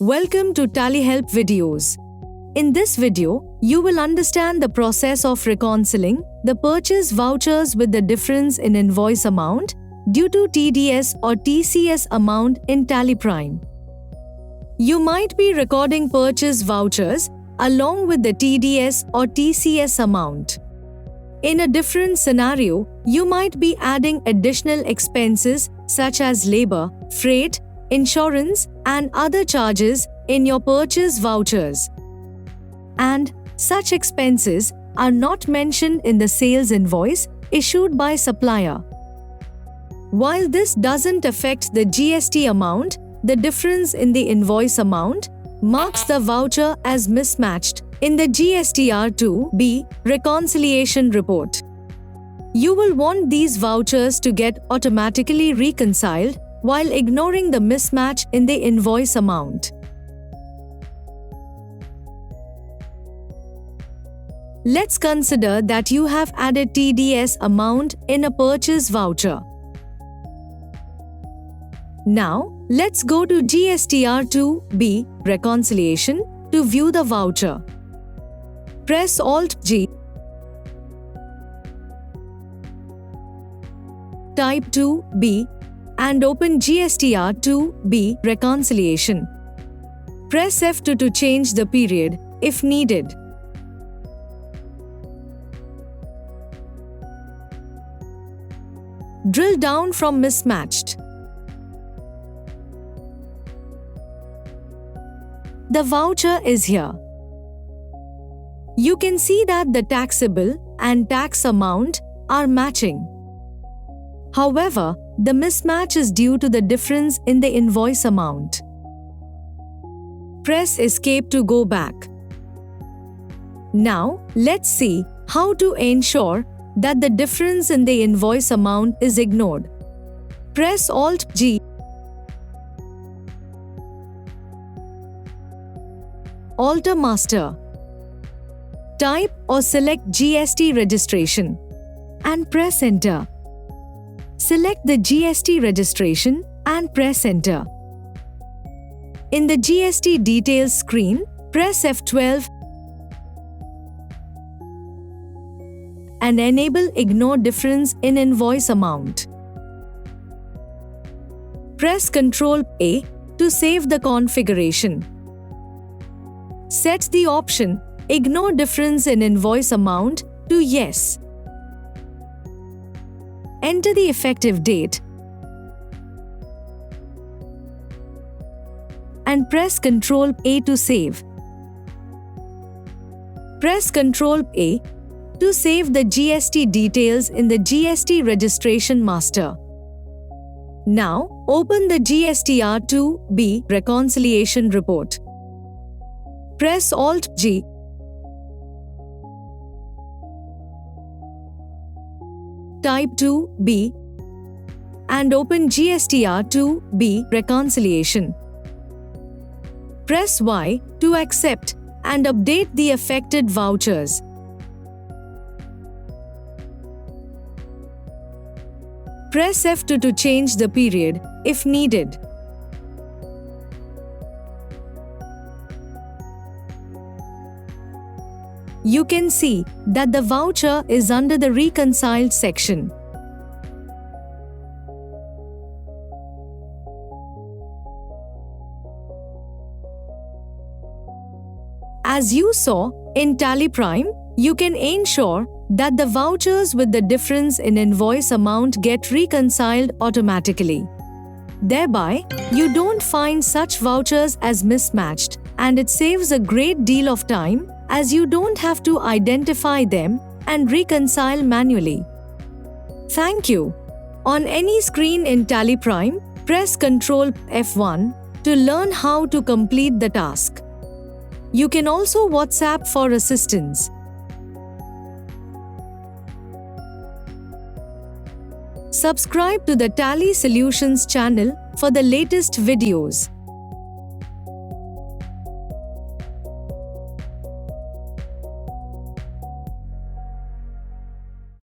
Welcome to TallyHelp videos. In this video, you will understand the process of reconciling the purchase vouchers with the difference in invoice amount due to TDS or TCS amount in TallyPrime. You might be recording purchase vouchers along with the TDS or TCS amount. In a different scenario, you might be adding additional expenses such as labor, freight, insurance, and other charges in your purchase vouchers. And such expenses are not mentioned in the sales invoice issued by supplier. While this doesn't affect the GST amount, the difference in the invoice amount marks the voucher as mismatched in the GSTR2B reconciliation report. You will want these vouchers to get automatically reconciled while ignoring the mismatch in the invoice amount. Let's consider that you have added TDS amount in a purchase voucher. Now, let's go to GSTR2B reconciliation to view the voucher. Press Alt-G. Type 2B and open GSTR2B reconciliation. Press F2 to change the period if needed. Drill down from mismatched. The voucher is here. You can see that the taxable and tax amount are matching. However, the mismatch is due to the difference in the invoice amount. Press Escape to go back. Now, let's see how to ensure that the difference in the invoice amount is ignored. Press Alt-G. Alter Master. Type or select GST registration and press Enter. Select the GST registration and press Enter. In the GST details screen, press F12 and enable Ignore Difference in Invoice Amount. Press Ctrl-A to save the configuration. Set the option Ignore Difference in Invoice Amount to Yes. Enter the effective date and press Ctrl-A to save. Press Ctrl-A to save the GST details in the GST registration master. Now, open the GSTR2B reconciliation report. Press Alt-G. Type 2B and open GSTR2B reconciliation. Press Y to accept and update the affected vouchers. Press F2 to change the period if needed. You can see that the voucher is under the reconciled section. As you saw, in TallyPrime, you can ensure that the vouchers with the difference in invoice amount get reconciled automatically. Thereby, you don't find such vouchers as mismatched, and it saves a great deal of time as you don't have to identify them and reconcile manually. Thank you. On any screen in TallyPrime, press Ctrl F1 to learn how to complete the task. You can also WhatsApp for assistance. Subscribe to the Tally Solutions channel for the latest videos.